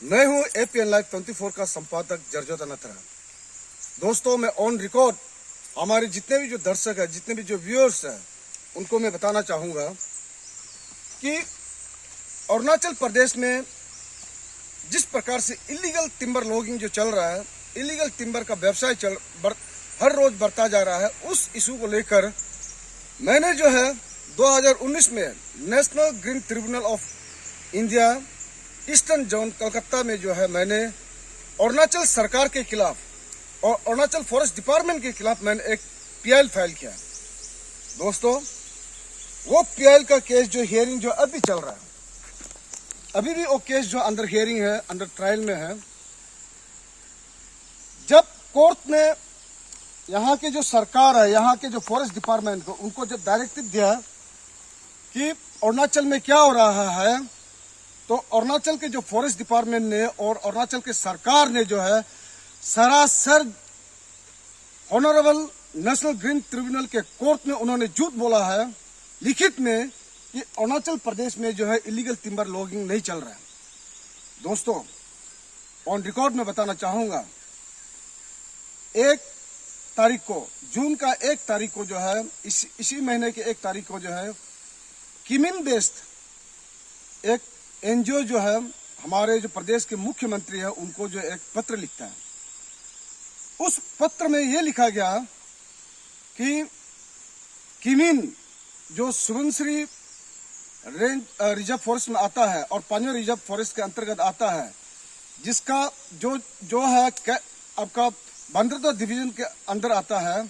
मैं हूं APN Live 24 का संपादक जर्जोत अनथरा। दोस्तों, मैं ऑन रिकॉर्ड हमारे जितने भी जो दर्शक है, जितने भी जो व्यूअर्स हैं, उनको मैं बताना चाहूँगा कि अरुणाचल प्रदेश में जिस प्रकार से इलीगल टिम्बर लॉगिंग जो चल रहा है, इलीगल टिम्बर का व्यवसाय हर रोज बढ़ता जा रहा है, उस इशू को लेकर मैंने जो है 2019 में national green tribunal of India eastern zone Calcutta में जो है मैंने अरुणाचल सरकार के खिलाफ और अरुणाचल फॉरेस्ट डिपार्टमेंट के खिलाफ मैंने एक PIL फाइल किया। दोस्तों, वो PIL का केस जो हियरिंग जो अभी चल रहा है, अभी भी वो केस जो अंडर हियरिंग है, अंडर ट्रायल में है। जब कोर्ट ने यहाँ के जो सरकार है, यहाँ के जो फॉरेस्ट डिपार्टमेंट को, उनको जब डायरेक्टिव दिया कि अरुणाचल में क्या हो रहा है, तो अरुणाचल के जो फॉरेस्ट डिपार्टमेंट ने और अरुणाचल के सरकार ने जो है सरासर ऑनरेबल नेशनल ग्रीन ट्रिब्यूनल के कोर्ट में उन्होंने झूठ बोला है लिखित में कि अरुणाचल प्रदेश में जो है इलीगल टिम्बर लॉगिंग नहीं चल रहा है। दोस्तों, ऑन रिकॉर्ड में बताना चाहूंगा, 1 तारीख को, जून का 1 तारीख को जो है इसी महीने के 1 तारीख को जो है किमिन बेस्ड एक NGO जो है, हमारे जो प्रदेश के मुख्यमंत्री है, उनको जो एक पत्र लिखता है। उस पत्र में यह लिखा गया कि किमिन जो सुबनसिरी रेंज रिजर्व फॉरेस्ट में आता है और पांजो रिजर्व फॉरेस्ट के अंतर्गत आता है, जिसका जो है आपका बांद्रता डिवीजन के अंदर आता है,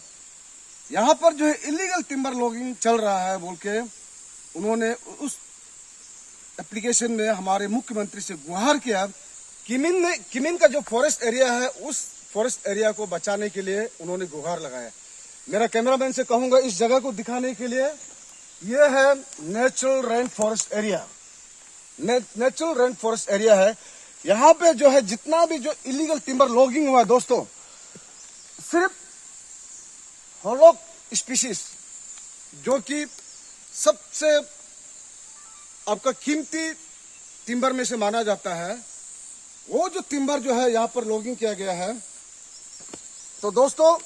यहाँ पर जो है इलीगल टिम्बर लॉगिंग चल रहा है बोल के उन्होंने उस एप्लीकेशन में हमारे मुख्यमंत्री से गुहार किया। किमिन का जो फॉरेस्ट एरिया है, उस फॉरेस्ट एरिया को बचाने के लिए उन्होंने गुहार लगाया। मेरा कैमरामैन से कहूंगा इस जगह को दिखाने के लिए, ये है natural rain forest area. Natural rain forest area है। यहाँ पे जो है जितना भी जो इलीगल टिम्बर लॉगिंग हुआ है दोस्तों, सिर्फ हॉलॉक स्पीशीज जो कि सबसे आपका कीमती टिम्बर में से माना जाता है, वो जो टिम्बर जो है यहाँ पर लॉगिंग किया गया है। तो दोस्तों,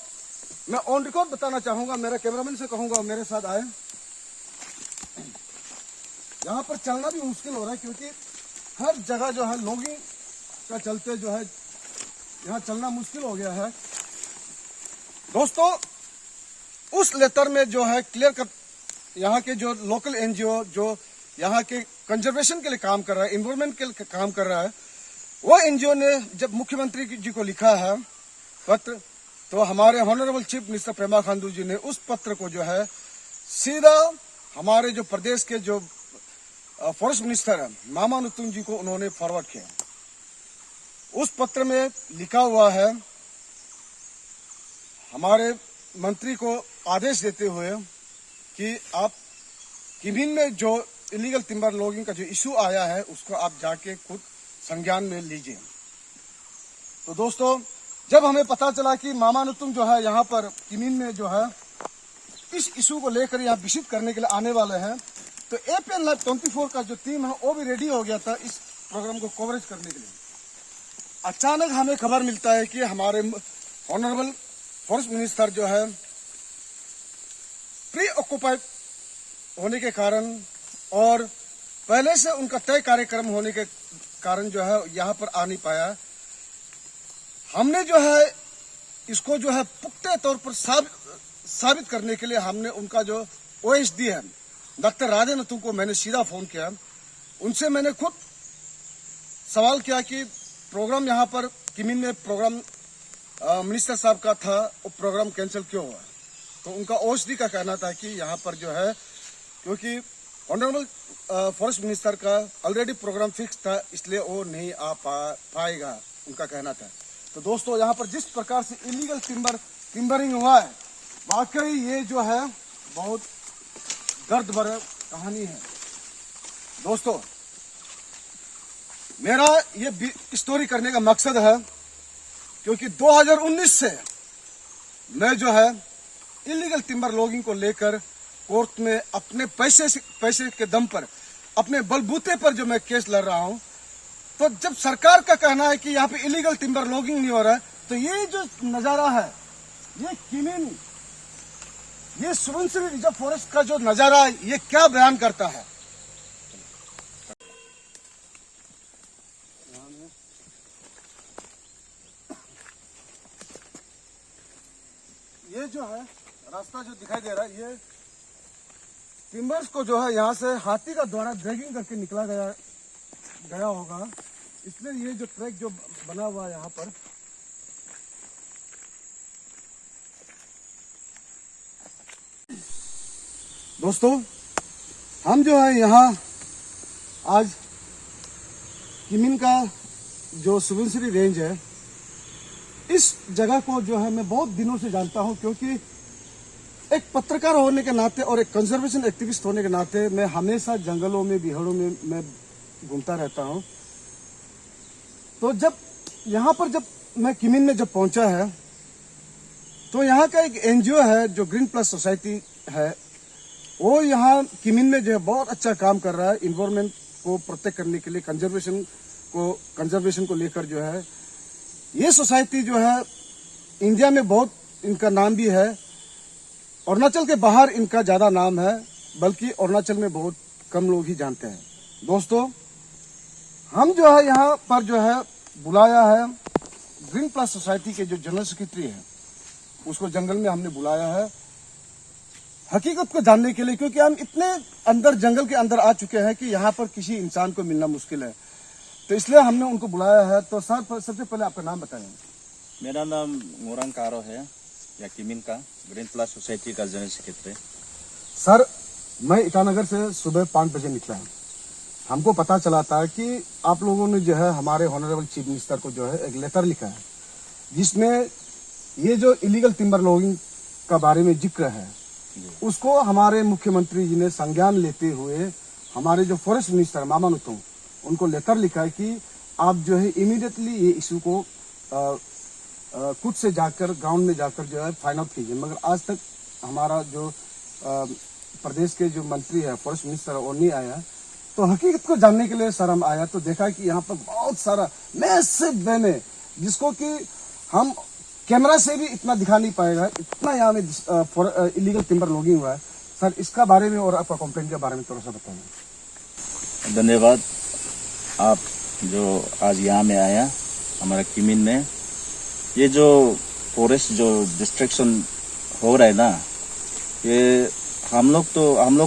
मैं ऑन रिकॉर्ड बताना चाहूंगा, मेरा कैमरामैन से कहूंगा मेरे साथ आए। यहाँ पर चलना भी मुश्किल हो रहा है क्योंकि हर जगह जो है लॉगिंग का चलते जो है यहाँ चलना मुश्किल हो गया है। दोस्तों, उस लेटर में जो है क्लियर कट यहाँ के जो लोकल NGO जो यहाँ के कंजर्वेशन के लिए काम कर रहा है, एनवायरमेंट के लिए काम कर रहा है, वो NGO ने जब मुख्यमंत्री जी को लिखा है पत्र, तो हमारे honourable chief minister Pema Khandu ji ने उस पत्र को जो है सीधा हमारे जो प्रदेश के जो फॉरेस्ट मिनिस्टर है मामा नुतुंग जी को उन्होंने फॉरवर्ड किया। उस पत्र में लिखा हुआ है, हमारे मंत्री को आदेश देते हुए कि आप किमिन में जो इलीगल टिम्बर लॉगिंग का जो इशू आया है उसको आप जाके खुद संज्ञान में लीजिए। तो दोस्तों, जब हमें पता चला कि मामा नुतुंग जो है यहाँ पर किमिन में जो है इस इशू को लेकर यहाँ विजिट करने के लिए आने वाले हैं, तो APN Live 24 का जो टीम है वो भी रेडी हो गया था इस प्रोग्राम को कवरेज करने के लिए। अचानक हमें खबर मिलता है कि हमारे ऑनरेबल फॉरेस्ट मिनिस्टर जो है प्री ऑक्युपाइड होने के कारण और पहले से उनका तय कार्यक्रम होने के कारण जो है यहाँ पर आ नहीं पाया। हमने जो है इसको जो है पुख्ते तौर पर साबित करने के लिए हमने उनका जो OSD है डॉक्टर राजेंद्र नुतुंग को मैंने सीधा फोन किया। उनसे मैंने खुद सवाल किया कि प्रोग्राम यहाँ पर किमिन में प्रोग्राम मिनिस्टर साहब का था, वो प्रोग्राम कैंसिल क्यों हुआ। तो उनका OSD का कहना था कि यहाँ पर जो है क्योंकि ऑनरेबल फॉरेस्ट मिनिस्टर का ऑलरेडी प्रोग्राम फिक्स था, इसलिए वो नहीं आ पाएगा, उनका कहना था। तो दोस्तों, यहाँ पर जिस प्रकार से इलीगल टिम्बरिंग हुआ है, वाकई ये जो है बहुत दर्द भरा कहानी है। दोस्तों, मेरा ये स्टोरी करने का मकसद है क्योंकि 2019 से मैं जो है इलीगल टिम्बर लॉगिंग को लेकर कोर्ट में अपने पैसे के दम पर, अपने बलबूते पर जो मैं केस लड़ रहा हूं, तो जब सरकार का कहना है कि यहाँ पे इलीगल टिम्बर लॉगिंग नहीं हो रहा है, तो ये जो नजारा है, ये किमिन, ये सुबनसिरी रिजर्व फॉरेस्ट का जो नजारा है, ये क्या बयान करता है। ये जो है रास्ता जो दिखाई दे रहा है, ये टिम्बर्स को जो है यहाँ से हाथी का द्वारा ड्रैगिंग करके निकला गया होगा, इसलिए ये जो ट्रैक जो बना हुआ है यहाँ पर, दोस्तों हम जो है यहाँ आज किमिन का जो सुबनसिरी रेंज है, इस जगह को जो है मैं बहुत दिनों से जानता हूँ, क्योंकि एक पत्रकार होने के नाते और एक कंजर्वेशन एक्टिविस्ट होने के नाते मैं हमेशा जंगलों में, बिहाड़ों में मैं घूमता रहता हूँ। तो जब यहाँ पर जब मैं किमिन में जब पहुंचा है, तो यहाँ का एक एनजीओ है जो ग्रीन प्लस सोसाइटी है, वो यहाँ किमिन में जो है बहुत अच्छा काम कर रहा है, इन्वायरमेंट को प्रोटेक्ट करने के लिए, कंजर्वेशन को लेकर जो है। ये सोसाइटी जो है इंडिया में बहुत इनका नाम भी है, अरुणाचल के बाहर इनका ज्यादा नाम है, बल्कि अरुणाचल में बहुत कम लोग ही जानते हैं। दोस्तों हम जो है यहाँ पर जो है बुलाया है ग्रीन प्लस सोसाइटी के जो जनरल सेक्रेटरी है, उसको जंगल में हमने बुलाया है हकीकत को जानने के लिए, क्योंकि हम इतने अंदर जंगल के अंदर आ चुके हैं कि यहाँ पर किसी इंसान को मिलना मुश्किल है, तो इसलिए हमने उनको बुलाया है। तो सर सबसे पहले आपका नाम बताएं। मेरा नाम मोरंग कारो है, या किमिन का ग्रीन प्लस सोसाइटी का जनरल सेक्रेटरी। सर मैं ईटानगर से सुबह 5 बजे निकला है, हमको पता चला था कि आप लोगों ने जो है हमारे ऑनरेबल चीफ मिनिस्टर को जो है एक लेटर लिखा है, जिसमें ये जो इलीगल टिम्बर लॉगिंग का बारे में जिक्र है, उसको हमारे मुख्यमंत्री जी ने संज्ञान लेते हुए हमारे जो फॉरेस्ट मिनिस्टर मामा नुतुंग, उनको लेटर लिखा है कि आप जो है इमीडिएटली ये इशू को खुद से जाकर ग्राउंड में जाकर जो है फाइंड आउट कीजिए। मगर आज तक हमारा जो प्रदेश के जो मंत्री है, फॉरेस्ट मिनिस्टर, वो नहीं आया। तो हकीकत को जानने के लिए सर हम आया, तो देखा कि यहाँ पर बहुत सारा मैसिव वैन है, जिसको कि हम कैमरा से भी इतना दिखा नहीं पाएगा, इतना यहाँ में इलीगल टिम्बर लॉगिंग हुआ है। सर इसका बारे में और आपका कंप्लेंट के बारे में थोड़ा सा बताएंगे। धन्यवाद। आप जो आज यहाँ में आया हमारा किमिन में, ये जो फॉरेस्ट जो डिस्ट्रक्शन हो रहा है ना, ये हम लोग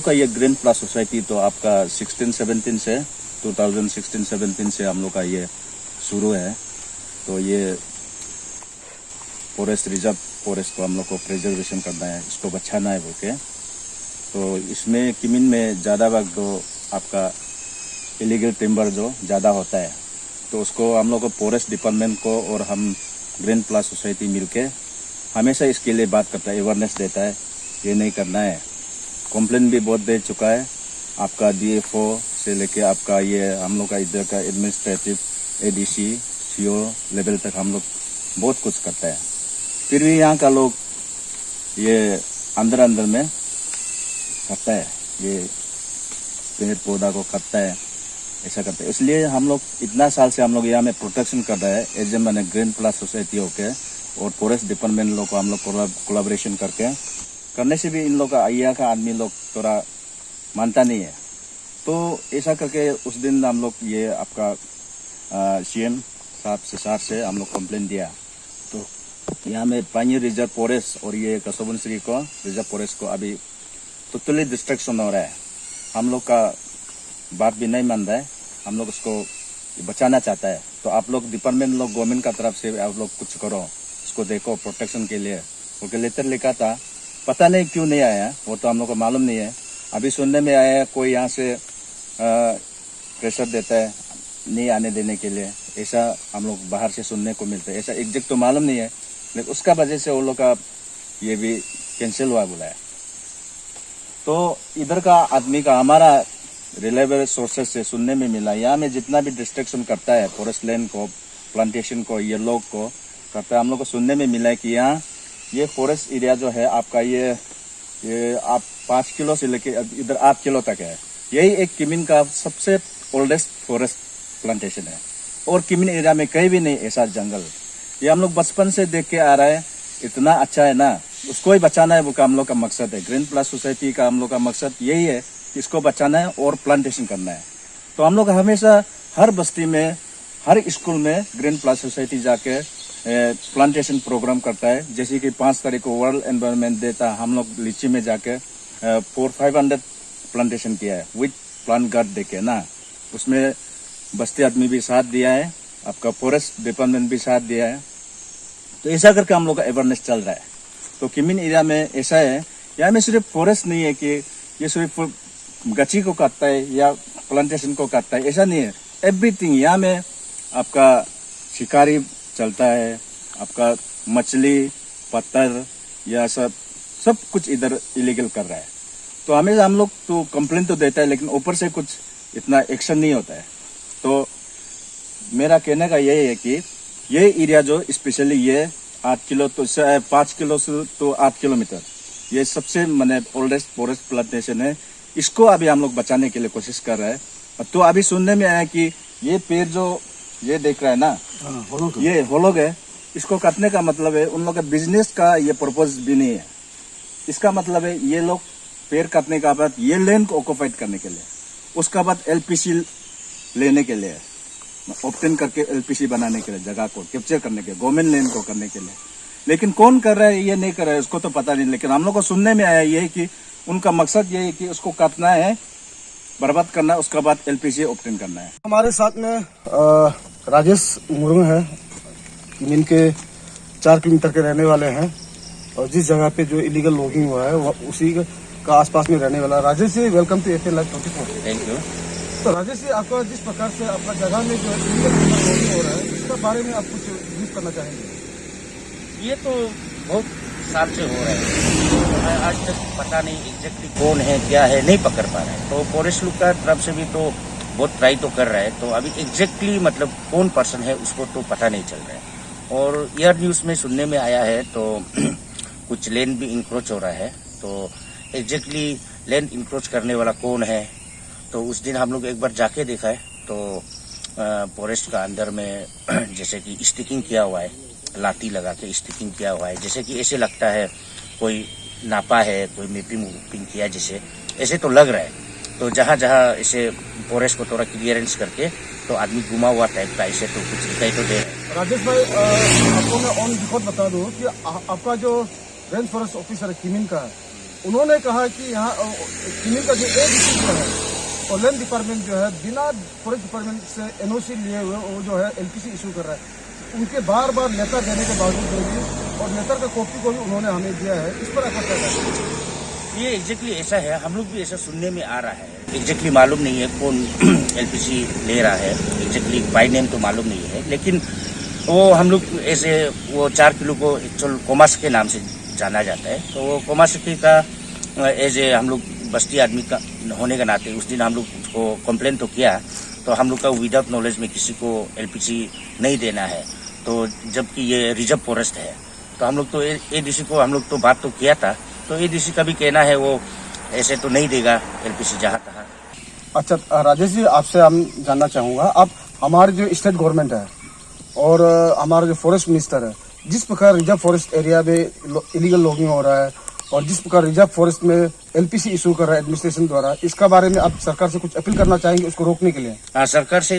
का ये ग्रीन प्लस सोसाइटी तो आपका 2016-17 से हम लोग का ये शुरू है। तो ये फॉरेस्ट रिजर्व फॉरेस्ट को हम लोग को प्रिजर्वेशन करना है, इसको बचाना है बोल के। तो इसमें किमिन में ज़्यादा भाग तो आपका इलीगल टिम्बर जो ज़्यादा होता है, तो उसको हम लोग को फॉरेस्ट डिपार्टमेंट को और हम ग्रीन प्लस सोसाइटी मिलके हमेशा इसके लिए बात करता है, अवेयरनेस देता है, ये नहीं करना है। कंप्लेंट भी बहुत दे चुका है, आपका DFO से लेके आपका ये हम लोग का इधर का एडमिनिस्ट्रेटिव ADC CO लेवल तक हम लोग बहुत कुछ करता है, फिर भी यहाँ का लोग ये अंदर में करता है, ये पेड़ पौधा को काटता है, ऐसा करते हैं। इसलिए हम लोग इतना साल से हम लोग यहाँ में प्रोटेक्शन कर रहे हैं एज ए मैंने ग्रीन प्लस सोसाइटी होके, और फॉरेस्ट डिपार्टमेंट लोग को हम लोग कोलैबोरेशन करने से भी इन लोग का यहाँ का आदमी लोग थोड़ा मानता नहीं है। तो ऐसा करके उस दिन हम लोग ये आपका CM साहब सिसार से हम लोग कंप्लेन दिया। तो यहाँ में पानी रिजर्व फॉरेस्ट और ये सुबनसिरी को रिजर्व फॉरेस्ट को अभी टोटली डिस्ट्रक्शन हो रहा है, हम लोग का बात भी नहीं मान रहा है, हम लोग उसको बचाना चाहता है। तो आप लोग डिपार्टमेंट लोग गवर्नमेंट का तरफ से आप लोग कुछ करो, इसको देखो प्रोटेक्शन के लिए। क्योंकि लेटर लिखा था, पता नहीं क्यों नहीं आया, वो तो हम लोग को मालूम नहीं है। अभी सुनने में आया कोई यहाँ से प्रेशर देता है नहीं आने देने के लिए, ऐसा हम लोग बाहर से सुनने को मिलता है। ऐसा एग्जैक्ट तो मालूम नहीं है, लेकिन उसका वजह से वो लोग का ये भी कैंसिल हुआ बोला है। तो इधर का आदमी का हमारा रिलायबल सोर्सेज से सुनने में मिला, यहाँ में जितना भी डिस्ट्रक्शन करता है फॉरेस्ट लैंड को, प्लांटेशन को, ये लोग को करता है, हम लोग को सुनने में मिला है कि यहाँ ये फॉरेस्ट एरिया जो है आपका ये आप 5 किलो से लेके इधर 8 किलो तक है। यही एक किमिन का सबसे ओल्डेस्ट फॉरेस्ट प्लांटेशन है। और किमिन एरिया में कहीं भी नहीं ऐसा जंगल। ये हम लोग बचपन से देख के आ रहा है, इतना अच्छा है ना, उसको ही बचाना है, वो का हम लोग का मकसद है। ग्रीन प्लस सोसाइटी का हम लोग का मकसद यही है कि इसको बचाना है और प्लांटेशन करना है। तो हम लोग हमेशा हर बस्ती में, हर स्कूल में ग्रीन प्लस सोसाइटी जाके प्लांटेशन प्रोग्राम करता है। जैसे कि 5 तारीख को वर्ल्ड एनवायरनमेंट डे था, हम लोग लीची में जाके 400-500 प्लांटेशन किया है विथ प्लांट गार्ड देके ना। उसमें बस्ती आदमी भी साथ दिया है, आपका फॉरेस्ट डिपार्टमेंट भी साथ दिया है। तो ऐसा करके हम लोग का अवेयरनेस चल रहा है। तो किमिन एरिया में ऐसा है, यहाँ में सिर्फ फॉरेस्ट नहीं है कि ये सिर्फ गची को काटता है या प्लांटेशन को काटता है, ऐसा नहीं है। एवरीथिंग यहाँ में आपका शिकारी चलता है, आपका मछली, पत्थर या सब कुछ इधर इलीगल कर रहा है। तो हमेशा हम लोग तो कंप्लेन तो देता है, लेकिन ऊपर से कुछ इतना एक्शन नहीं होता है। तो मेरा कहने का यही है कि ये एरिया जो स्पेशली ये 8 किलो तो 5 किलो से तो 8 किलोमीटर, ये सबसे मैंने ओल्डेस्ट फॉरेस्ट प्लांटेशन है। इसको अभी हम लोग बचाने के लिए कोशिश कर रहे हैं। तो अभी सुनने में आया कि ये पेड़ जो ये देख रहा है ना, ये होलोग है, इसको काटने का मतलब है उन लोग के बिजनेस का ये पर्पज भी नहीं है। इसका मतलब है ये लोग पेड़ काटने का बाद ये लैंड को ऑक्यूपाइड करने के लिए, उसका बाद एलपीसी लेने के लिए, ऑब्टेन करके एलपीसी बनाने के लिए, जगह को कैप्चर करने के लिए, गवर्नमेंट लैंड को करने के लिए। लेकिन कौन कर रहा है ये नहीं कर रहा है उसको तो पता नहीं। लेकिन हम लोग को सुनने में आया ये कि उनका मकसद ये है कि उसको काटना है, बर्बाद करना है, उसका बाद एलपीसी ऑब्टेन करना है। हमारे साथ में राजेश मुर्मू है, किमिन के 4 किलोमीटर के रहने वाले हैं और जिस जगह पे जो इलीगल लॉगिंग हुआ है वो उसी का आसपास में रहने वाला। Rajesh ji, welcome to FN live 24। Thank you. तो राजेश जी, आपका जिस प्रकार से आपका जगह में जो इलीगल लॉगिंग हो रहा है, इसका बारे में आप कुछ ब्रीफ करना चाहेंगे? ये तो बहुत साल से हो रहा है, हमें आज तक पता नहीं एग्जैक्टली कौन है क्या है, नहीं पकड़ पा रहे हैं। तो फॉरेस्ट लुक का तरफ से भी तो बहुत ट्राई तो कर रहा है, तो अभी एग्जैक्टली मतलब कौन पर्सन है उसको तो पता नहीं चल रहा है। और एयर न्यूज़ में सुनने में आया है तो कुछ लैंड भी इंक्रोच हो रहा है। तो एग्जैक्टली लैंड इंक्रोच करने वाला कौन है, तो उस दिन हम लोग एक बार जाके देखा है तो फॉरेस्ट का अंदर में जैसे कि स्टिकिंग किया हुआ है, लाठी लगा के स्टिकिंग किया हुआ है, जैसे कि ऐसे लगता है कोई नापा है, कोई मैपिंग किया, जैसे ऐसे तो लग रहा है। तो जहाँ जहाँ ऐसे फॉरेस्ट को थोड़ा क्लियरेंस करके तो आदमी घुमा हुआ टाइप का ऐसे तो कुछ दिखाई तो दे रहा है। राजेश भाई, आपको मैं ऑन रिकॉर्ड बता दूं कि आपका जो रेंज फॉरेस्ट ऑफिसर है किमिन का, उन्होंने कहा कि यहाँ किमिन का जो एडीसी है और लैंड डिपार्टमेंट जो है बिना फॉरेस्ट डिपार्टमेंट से एनओसी लिए हुए वो जो है एलपीसी इशू कर रहा है। उनके बार बार लेटर देने के बावजूद भी, और लेटर का कॉपी को भी उन्होंने हमें दिया है। इस पर आपका क्या कहना है? ये एग्जैक्टली ऐसा है, हम लोग भी ऐसा सुनने में आ रहा है। एग्जैक्टली मालूम नहीं है कौन एलपीसी ले रहा है, एग्जैक्टली बाय नेम तो मालूम नहीं है। लेकिन वो हम लोग ऐसे वो 4 किलो को एक्चुअल कोमास के नाम से जाना जाता है। तो वो कोमासकी का एज ए हम लोग बस्ती आदमी का होने के नाते उस दिन हम लोग उसको कंप्लेन तो किया, तो हम लोग का विदाउट नॉलेज में किसी को एलपीसी नहीं देना है। तो जबकि ये रिजर्व फॉरेस्ट है, तो हम लोग तो एडीसी को हम लोग तो बात तो किया था, तो एडीसी का भी कहना है वो ऐसे तो नहीं देगा एलपीसी जहाँ तहाँ। अच्छा राजेश जी, आपसे हम जानना चाहूँगा, आप हमारे जो स्टेट गवर्नमेंट है और हमारा जो फॉरेस्ट मिनिस्टर है, जिस प्रकार रिजर्व फॉरेस्ट एरिया में इलीगल लॉगिंग हो रहा है और जिस प्रकार रिजर्व फॉरेस्ट में एलपीसी इशू कर रहा है एडमिनिस्ट्रेशन द्वारा, इसका बारे में आप सरकार से कुछ अपील करना चाहेंगे उसको रोकने के लिए? हाँ, सरकार से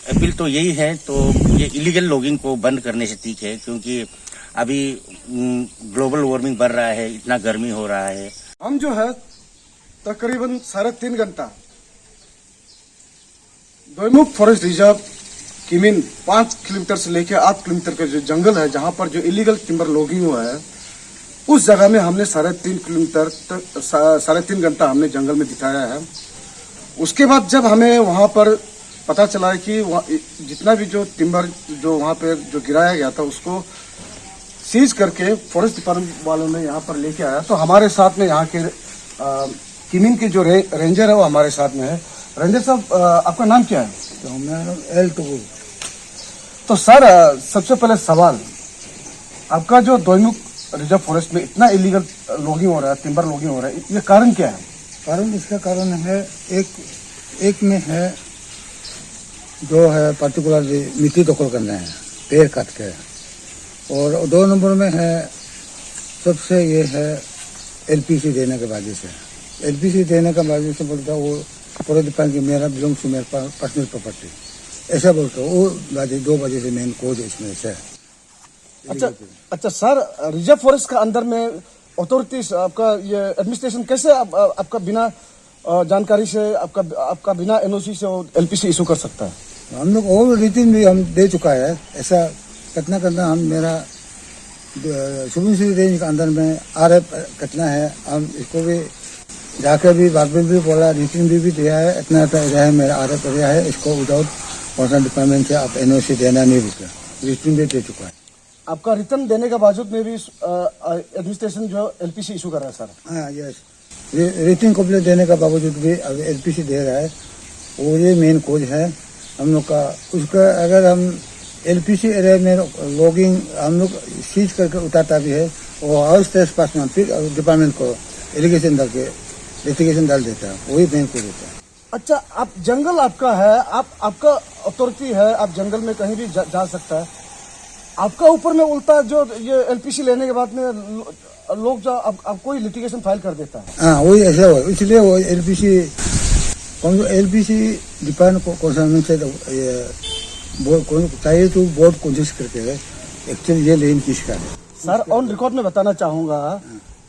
अपील तो यही है, तो ये इलीगल लॉगिंग को बंद करने से ठीक है, क्योंकि अभी ग्लोबल वार्मिंग बढ़ रहा है, इतना गर्मी हो रहा है। हम जो है तकरीबन 3.5 घंटा Doimukh forest reserve Kimin 5 kilometre से लेकर 8 किलोमीटर का जो जंगल है जहां पर जो इलीगल टिम्बर लॉगिंग हुआ है, उस जगह में हमने 3.5 किलोमीटर तक 3.5 घंटा हमने जंगल में बिताया है। उसके बाद जब हमें वहां पर पता चला है कि जितना भी जो टिम्बर जो वहां पर जो गिराया गया था उसको सीज करके फॉरेस्ट डिपार्टमेंट वालों ने यहाँ पर लेके आया, तो हमारे साथ में यहाँ के किमिन के जो रेंजर है वो हमारे साथ में है। रेंजर साहब, आपका नाम क्या है? तो मैं एल टू। तो सर, सबसे पहले सवाल, आपका जो दोईमुख रिजर्व फॉरेस्ट में इतना इलीगल लॉगिंग हो रहा है, टिम्बर लॉगिंग हो रहा है, ये कारण क्या है? कारण इसका कारण है एक में है जो है पर्टिकुलर मिट्टी दखल करना है, पेड़ काट के। और 2 नंबर में है सबसे ये है एलपीसी देने के वजह से। एलपीसी देने का वजह से बोलता वो पूरे डिपार्टमेंट की मेरा बिलोंग टू मेरे पर्सनल प्रॉपर्टी, ऐसा बोलता वो वजह 2 वजह से मेन कोज इसमें से। अच्छा सर, रिजर्व फॉरेस्ट का अंदर में अथॉरिटीज आपका ये एडमिनिस्ट्रेशन कैसे आपका बिना जानकारी से आपका बिना एनओसी से एलपीसी इशू कर सकता है? हम लोग और रिटिन भी हम दे चुका है। ऐसा कितना हम मेरा सुबनसिरी रेंज के अंदर में RF कितना है, हम इसको भी जाकर भी बात भी बोला, रिटिन भी दिया है। इतना एरिया है मेरा RF एरिया है, इसको विदाउट फॉरेस्ट डिपार्टमेंट से आप एनओसी देना नहीं रुके, रिटिन भी दे चुका है। आपका रिटर्न देने के बावजूद में भी एडमिनिस्ट्रेशन जो एलपीसी इशू कर रहा है सर? हाँ यस, रिटिन कंप्लेंट देने का बावजूद भी एलपीसी दे रहा है। वो ये मेन कोज है हम लोग का। उसका अगर हम एलपीसी एरिया में लॉगिंग हम लोग सीज करके उतारता भी है, वो हाउस टेस्ट पास में फिर डिपार्टमेंट को एलिगेशन डाल के लिटिगेशन डाल देता है, वही बैंक को देता है। अच्छा, आप जंगल आपका है, आपका अथॉरिटी है, आप जंगल में कहीं भी जा सकता है। आपका ऊपर में उल्टा जो ये एलपीसी लेने के बाद में लोग जो आप कोई लिटिगेशन फाइल कर देता है। हाँ वही ऐसा हो, इसलिए वो एलपीसी डिपार्टमेंट को कॉन्सर्न से चाहिए तो बोर्ड कोशिश करके है एक्चुअली ये लेन किसका है। सर ऑन रिकॉर्ड में बताना चाहूंगा,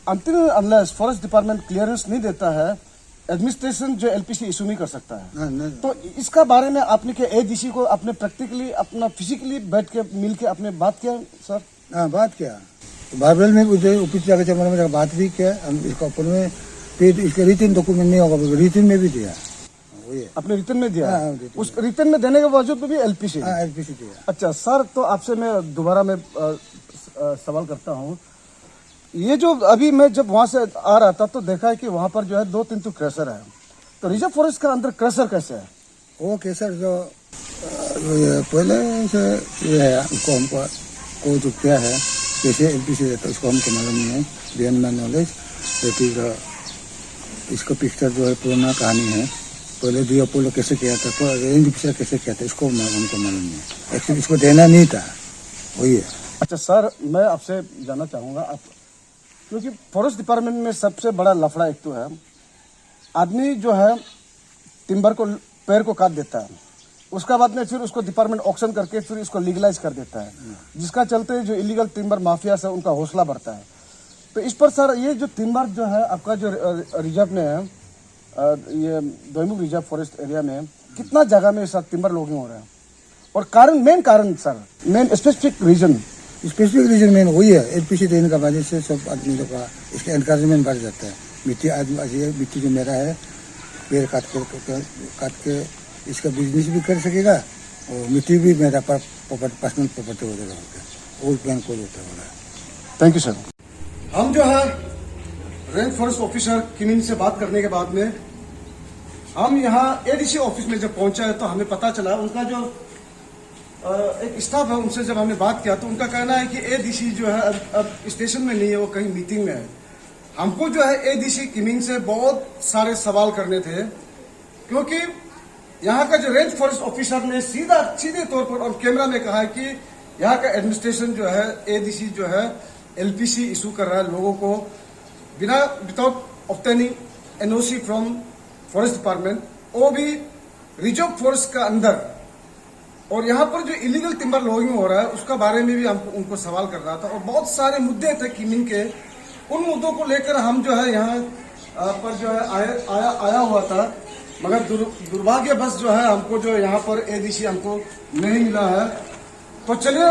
अंतिम अनलेस फॉरेस्ट डिपार्टमेंट क्लियरेंस नहीं देता है, एडमिनिस्ट्रेशन जो एलपीसी इशू नहीं कर सकता है। नहीं। तो इसका बारे में आपने क्या एडीसी को अपने प्रैक्टिकली अपना फिजिकली बैठ के मिल के आपने बात किया सर? हाँ बात किया, बारबेल में भी ऑफिस जाकर चमड़ा में बात भी किया हम इसका ऊपर में। फिर इसका रिटन डॉक्यूमेंट नहीं होगा, रिटन में भी दिया, वही अपने रिटर्न में दिया? हाँ, उस रिटर्न में देने के बावजूद भी एलपीसी? हाँ एलपीसी दिया। अच्छा सर, तो आपसे मैं दोबारा में सवाल करता हूँ, ये जो अभी मैं जब वहां से आ रहा था तो देखा है कि वहां पर जो है 2-3 तो क्रैशर है, तो रिजर्व फॉरेस्ट का अंदर क्रैशर कैसे है? वो कैसर जो पहले से ये है, हमको जो क्या है कैसे एलपीसी रहता है उसको हमको मालूम नहीं है, बियॉन्ड माई नॉलेज। इसका पिक्चर जो है पुराना कहानी है, पहले दिया पोलो कैसे किया था, रेंज पिक्चर कैसे किया था, इसको हमको मालूम नहीं है। एक्चुअली इसको देना नहीं था, वही है। अच्छा सर, मैं आपसे जानना चाहूंगा, आप क्योंकि फॉरेस्ट डिपार्टमेंट में सबसे बड़ा लफड़ा एक तो है, आदमी जो है टिम्बर को पेड़ को काट देता है, उसका बाद में फिर उसको डिपार्टमेंट ऑक्शन करके फिर इसको लीगलाइज कर देता है, जिसका चलते जो इलीगल टिम्बर माफिया से उनका हौसला बढ़ता है। तो इस पर सर ये जो टिम्बर जो है आपका जो रिजर्व में है, ये दोईमुख रिजर्व फॉरेस्ट एरिया में कितना जगह में सर टिम्बर लॉगिंग हो रहा है, और कारण मेन कारण sir main specific reason main वही है, एलपीसी देने का वजह से सब आदमी लोग का इसका एनकरेजमेंट बढ़ जाता है। मिट्टी जो मेरा है, पेड़ काट के इसका बिजनेस भी कर सकेगा और मिट्टी भी मेरा पर्सनल प्रॉपर्टी हो जाएगा, वो प्लान को देता है। Thank you sir. हम जो है रेंज फॉरेस्ट ऑफिसर किमिन से बात करने के बाद में हम यहाँ एडीसी ऑफिस में जब पहुंचा है तो हमें पता चला, उनका जो एक स्टाफ है उनसे जब हमने बात किया तो उनका कहना है कि एडीसी जो है अब स्टेशन में नहीं है, वो कहीं मीटिंग में है। हमको जो है एडीसी किमिन से बहुत सारे सवाल करने थे, क्योंकि यहाँ का जो रेंज फॉरेस्ट ऑफिसर ने सीधे तौर पर और कैमरा में कहा है कि यहाँ का एडमिनिस्ट्रेशन जो है, एडीसी जो है एलपीसी इशू कर रहा है लोगों को without obtaining NOC from forest department, वो भी रिजर्व फॉरेस्ट का अंदर। और यहाँ पर जो इलीगल टिम्बर लॉगिंग हो रहा है उसका बारे में भी हमको उनको सवाल कर रहा था, और बहुत सारे मुद्दे थे किमिन के। उन मुद्दों को लेकर हम जो है यहाँ पर जो है आया हुआ था, मगर दुर्भाग्यवश जो है हमको जो यहाँ पर एडीसी हमको नहीं मिला है। तो चलिए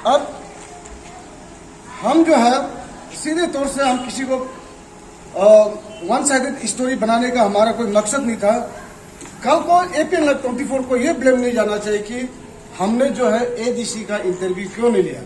अब हम जो है सीधे तौर से हम किसी को वन साइडेड स्टोरी बनाने का हमारा कोई मकसद नहीं था। कल को APN 24 को ये ब्लेम नहीं जाना चाहिए कि हमने जो है एडीसी का इंटरव्यू क्यों नहीं लिया।